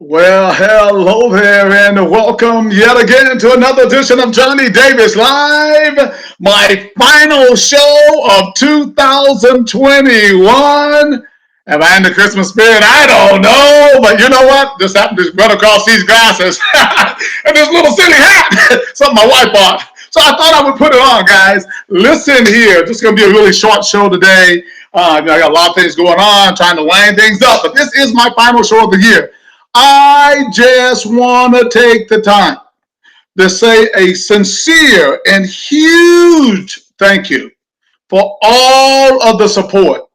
Well, hello there, and welcome yet again to another edition of Johnny Davis Live, my final show of 2021. Am I in the Christmas spirit? I don't know, but you know what? Just happened to run across these glasses and this little silly hat, something my wife bought. So I thought I would put it on, guys. Listen here, this is going to be a really short show today. I got a lot of things going on, trying to line things up, but this is my final show of the year. I just want to take the time to say a sincere and huge thank you for all of the support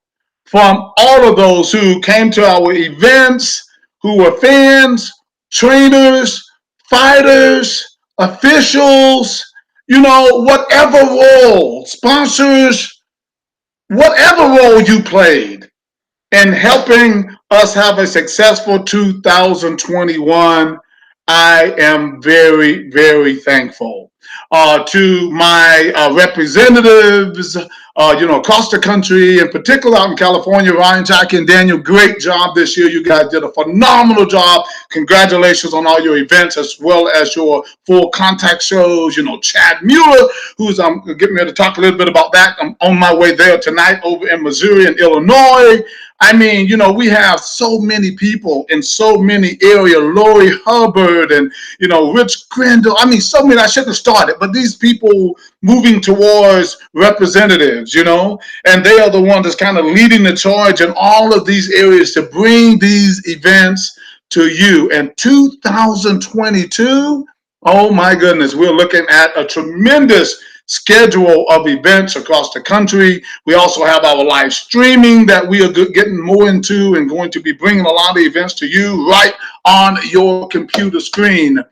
from all of those who came to our events, who were fans, trainers, fighters, officials, whatever role, sponsors, whatever role you played in helping us have a successful 2021. I am very, very thankful. To my representatives, across the country, in particular out in California, Ryan, Jackie, and Daniel, great job this year. You guys did a phenomenal job. Congratulations on all your events as well as your full contact shows. Chad Mueller, who's getting ready to talk a little bit about that. I'm on my way there tonight over in Missouri and Illinois. I mean, we have so many people in so many areas, Lori Hubbard and, Rich Grindle. I mean, so many, I shouldn't have started, but these people moving towards representatives, and they are the ones that's kind of leading the charge in all of these areas to bring these events to you. And 2022, oh my goodness, we're looking at a tremendous schedule of events across the country. We also have our live streaming that we are getting more into and going to be bringing a lot of events to you right on your computer screen. A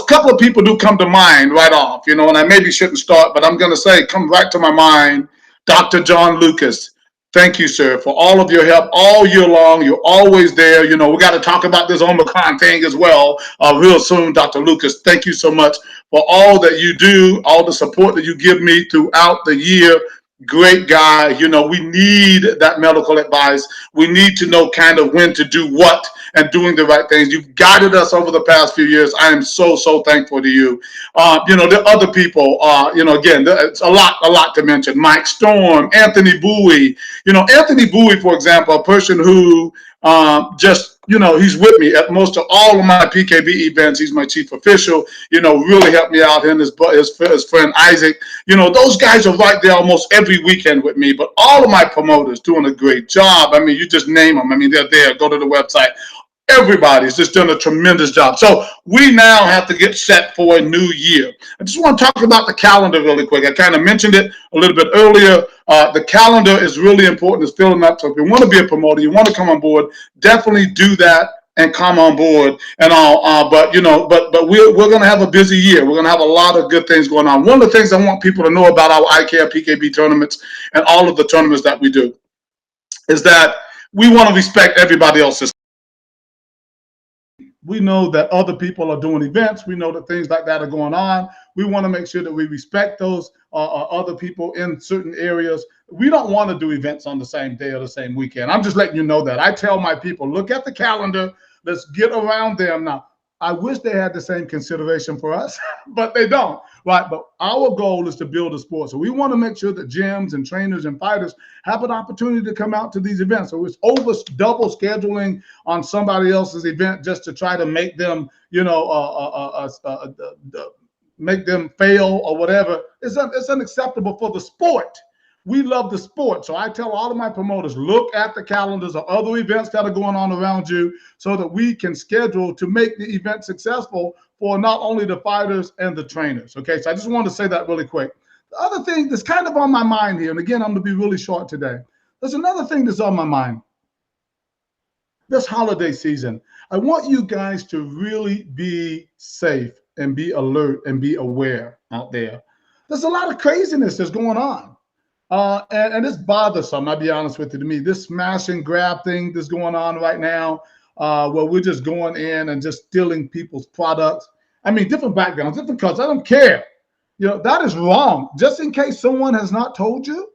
couple of people do come to mind right off, and I maybe shouldn't start, but I'm going to say, come right to my mind, Dr. John Lucas. Thank you, sir, for all of your help all year long. You're always there. We got to talk about this Omicron thing as well real soon, Dr. Lucas. Thank you so much for all that you do, all the support that you give me throughout the year. Great guy. We need that medical advice. We need to know kind of when to do what and doing the right things. You've guided us over the past few years. I am so, so thankful to you. The other people, again, it's a lot to mention. Mike Storm, Anthony Bowie. Anthony Bowie, for example, a person who he's with me at most of all of my PKB events. He's my chief official, really helped me out. Him, his friend Isaac, those guys are right there almost every weekend with me. But all of my promoters doing a great job. I mean, you just name them. I mean, they're there. Go to the website. Everybody's just done a tremendous job. So we now have to get set for a new year. I just want to talk about the calendar really quick. I kind of mentioned it a little bit earlier. The calendar is really important. It's filling up. So if you want to be a promoter, you want to come on board, definitely do that and come on board and all. But we're going to have a busy year. We're going to have a lot of good things going on. One of the things I want people to know about our ICARE PKB tournaments and all of the tournaments that we do is that we want to respect everybody else's. We know that other people are doing events. We know that things like that are going on. We want to make sure that we respect those other people in certain areas. We don't want to do events on the same day or the same weekend. I'm just letting you know that. I tell my people, look at the calendar. Let's get around them now. I wish they had the same consideration for us, but they don't, right? But our goal is to build a sport. So we want to make sure that gyms and trainers and fighters have an opportunity to come out to these events. So it's double scheduling on somebody else's event just to try to make them, make them fail or whatever. It's unacceptable for the sport. We love the sport. So I tell all of my promoters, look at the calendars of other events that are going on around you so that we can schedule to make the event successful for not only the fighters and the trainers. Okay, so I just wanted to say that really quick. The other thing that's kind of on my mind here, and again, I'm going to be really short today. There's another thing that's on my mind. This holiday season, I want you guys to really be safe and be alert and be aware out there. There's a lot of craziness that's going on. And it's bothersome, I'll be honest with you. To me, this smash and grab thing that's going on right now, where we're just going in and just stealing people's products. I mean, different backgrounds, different colors. I don't care. That is wrong. Just in case someone has not told you,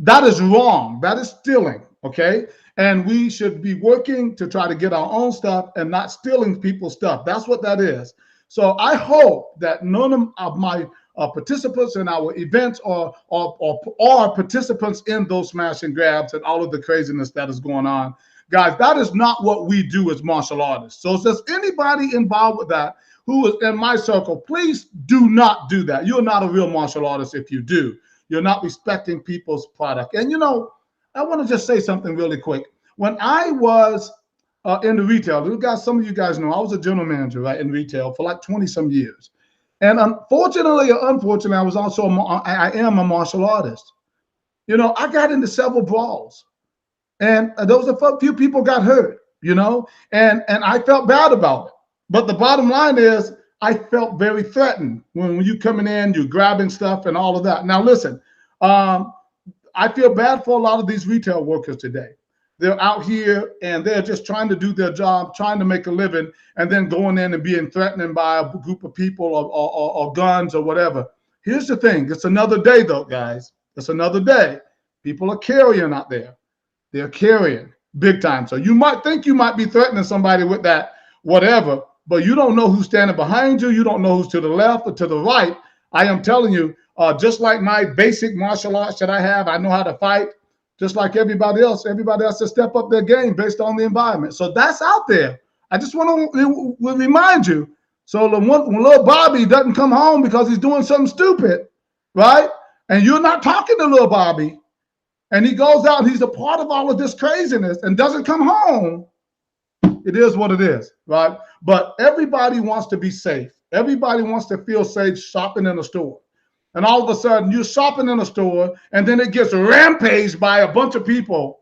that is wrong. That is stealing. Okay. And we should be working to try to get our own stuff and not stealing people's stuff. That's what that is. So I hope that none of my participants in our events or participants in those smash and grabs and all of the craziness that is going on. Guys, that is not what we do as martial artists. So if there's anybody involved with that who is in my circle, please do not do that. You're not a real martial artist if you do. You're not respecting people's product. And you know, I want to just say something really quick. When I was in the retail, guys, some of you guys know I was a general manager, right, in retail for like 20 some years. And unfortunately or unfortunately, I was also I am a martial artist. You know, I got into several brawls, and those a few people got hurt. You know, and I felt bad about it. But the bottom line is, I felt very threatened when you coming in, you're grabbing stuff and all of that. Now listen, I feel bad for a lot of these retail workers today. They're out here and they're just trying to do their job, trying to make a living, and then going in and being threatened by a group of people or guns or whatever. Here's the thing. It's another day, though, guys. It's another day. People are carrying out there. They're carrying big time. So you might think you might be threatening somebody with that whatever, but you don't know who's standing behind you. You don't know who's to the left or to the right. I am telling you, just like my basic martial arts that I have, I know how to fight. Just like everybody else has step up their game based on the environment. So that's out there. I just want to remind you. So when little Bobby doesn't come home because he's doing something stupid, right? And you're not talking to little Bobby, and he goes out and he's a part of all of this craziness and doesn't come home, it is what it is, right? But everybody wants to be safe. Everybody wants to feel safe shopping in a store. And all of a sudden, you're shopping in a store, and then it gets rampaged by a bunch of people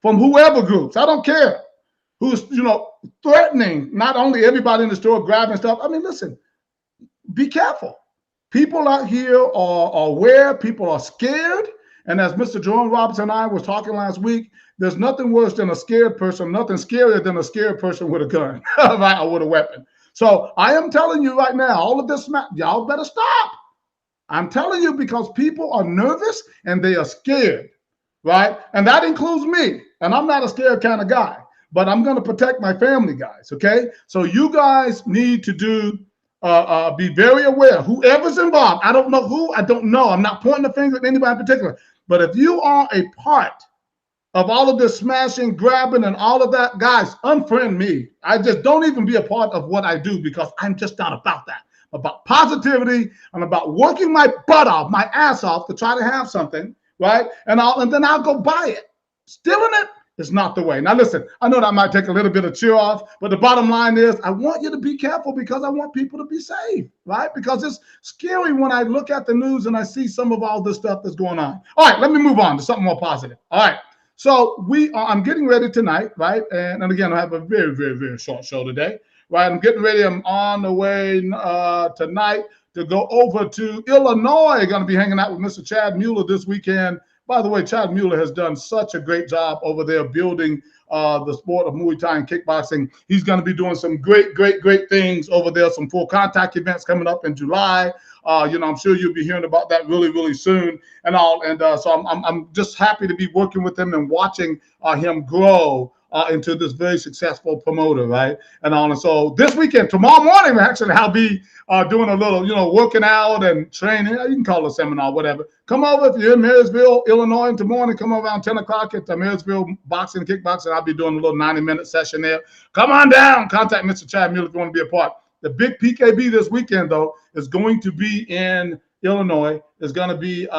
from whoever groups. I don't care who's, you know, threatening not only everybody in the store, grabbing stuff. I mean, listen, be careful. People out here are aware. People are scared. And as Mr. Jerome Roberts and I was talking last week, there's nothing worse than a scared person, nothing scarier than a scared person with a gun, right, or with a weapon. So I am telling you right now, all of this, y'all better stop. I'm telling you, because people are nervous and they are scared, right? And that includes me. And I'm not a scared kind of guy, but I'm going to protect my family, guys, okay? So you guys need to be very aware. Whoever's involved, I don't know who, I don't know. I'm not pointing the finger at anybody in particular. But if you are a part of all of this smashing, grabbing, and all of that, guys, unfriend me. I just don't even be a part of what I do, because I'm just not about that. About positivity and about working my butt off, my ass off to try to have something, right? And then I'll go buy it. Stealing it is not the way. Now listen, I know that might take a little bit of cheer off, but the bottom line is I want you to be careful, because I want people to be safe, right? Because it's scary when I look at the news and I see some of all this stuff that's going on. All right, let me move on to something more positive. All right. So I'm getting ready tonight, right? And again, I have a very, very, very short show today. Right, I'm getting ready. I'm on the way tonight to go over to Illinois. Going to be hanging out with Mr. Chad Mueller this weekend. By the way, Chad Mueller has done such a great job over there building the sport of Muay Thai and kickboxing. He's going to be doing some great things over there. Some full contact events coming up in July. You know, I'm sure you'll be hearing about that really soon and all. And so I'm just happy to be working with him and watching him grow into this very successful promoter, right? And all. And so this weekend, tomorrow morning, actually, I'll be doing a little, you know, working out and training. You can call it a seminar, whatever. Come over if you're in Marysville, Illinois, in the morning. Come over around 10 o'clock at the Marysville Boxing and Kickboxing. I'll be doing a little 90-minute session there. Come on down. Contact Mr. Chad Mueller if you want to be a part. The big PKB this weekend, though, is going to be in Illinois. Is going to be at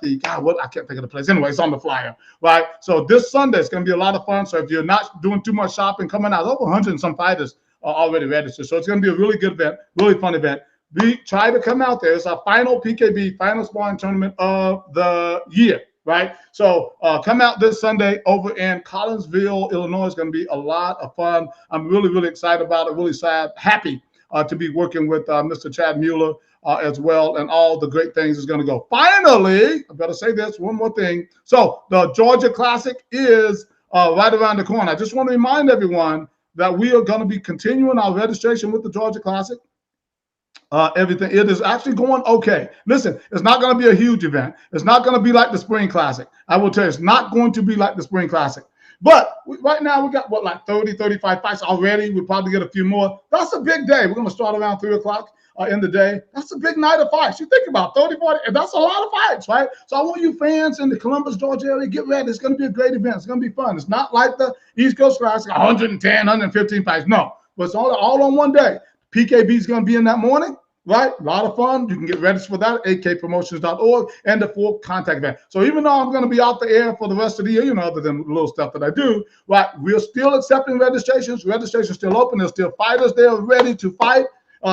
the, I can't think of the place. Anyway, it's on the flyer, right? So this Sunday is going to be a lot of fun. So if you're not doing too much shopping, coming out, over 100 and some fighters are already registered. So it's going to be a really good event, really fun event. We try to come out there. It's our final PKB, final sparring tournament of the year, right? So come out this Sunday over in Collinsville, Illinois. It's going to be a lot of fun. I'm really excited about it, really happy to be working with Mr. Chad Mueller as well, and all the great things is going to go. Finally, I better say this, one more thing. So the Georgia Classic is right around the corner. I just want to remind everyone that we are going to be continuing our registration with the Georgia Classic. everything. It is actually going okay. Listen, it's not going to be a huge event. It's not going to be like the Spring Classic. I will tell you, it's not going to be like the Spring Classic. But right now we got, what, like 30, 35 fights already. We'll probably get a few more. That's a big day. We're going to start around 3 o'clock in the day. That's a big night of fights. You think about 30, 40, that's a lot of fights, right? So I want you fans in the Columbus, Georgia area, get ready. It's going to be a great event. It's going to be fun. It's not like the East Coast Classic, 110, 115 fights. No, but it's all on one day. PKB is going to be in that morning. Right? A lot of fun. You can get registered for that at akpromotions.org and the full contact event. So even though I'm going to be out the air for the rest of the year, you know, other than the little stuff that I do, right, we're still accepting registrations. Registrations still open. There's still fighters there ready to fight.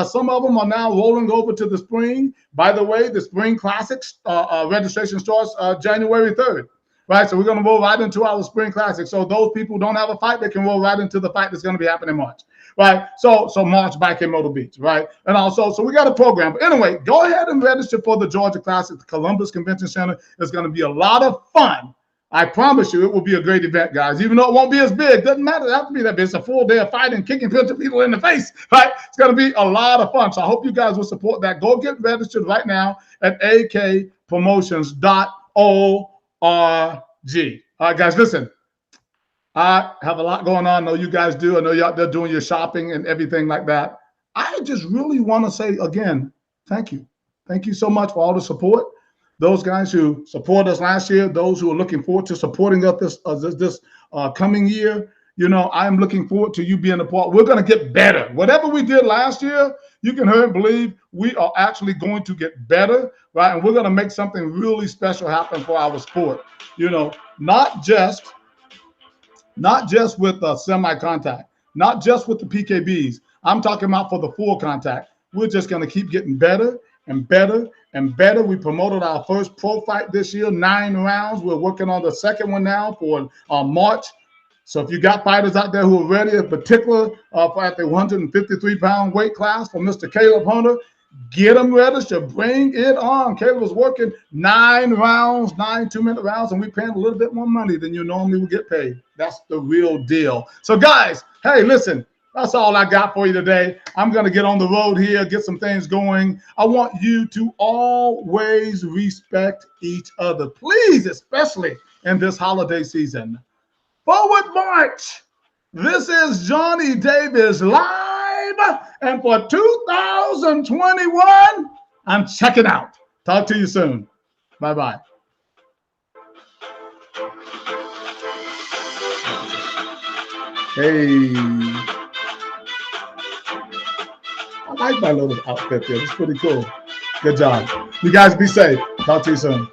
Some of them are now rolling over to the spring. By the way, the Spring Classics registration starts January 3rd. Right, so we're going to roll right into our Spring Classic. So those people who don't have a fight, they can roll right into the fight that's going to be happening in March. Right, so March back in Myrtle Beach, right? And also, so we got a program. But anyway, go ahead and register for the Georgia Classic, the Columbus Convention Center. It's going to be a lot of fun. I promise you, it will be a great event, guys. Even though it won't be as big, doesn't matter. It has to be that big. It's a full day of fighting, kicking, punching people in the face, right? It's going to be a lot of fun. So I hope you guys will support that. Go get registered right now at akpromotions.org. All right, guys, listen. I have a lot going on. I know you guys do. I know you're out there doing your shopping and everything like that. I just really want to say again, thank you. Thank you so much for all the support. Those guys who supported us last year, those who are looking forward to supporting us this coming year. You know, I'm looking forward to you being a part. We're going to get better. Whatever we did last year, you can hear and believe we are actually going to get better, right? And we're going to make something really special happen for our sport. You know, not just with semi-contact, not just with the PKBs. I'm talking about for the full contact. We're just going to keep getting better and better and better. We promoted our first pro fight this year, 9 rounds. We're working on the second one now for March. So if you got fighters out there who are ready, in particular at the 153-pound weight class for Mr. Caleb Hunter, get them registered. Bring it on. Caleb was working 9 rounds, 9 2-minute rounds, and we paying a little bit more money than you normally would get paid. That's the real deal. So, guys, hey, listen, that's all I got for you today. I'm going to get on the road here, get some things going. I want you to always respect each other, please, especially in this holiday season. Forward march. This is Johnny Davis live. And for 2021, I'm checking out. Talk to you soon. Bye-bye. Hey. I like my little outfit here. It's pretty cool. Good job. You guys be safe. Talk to you soon.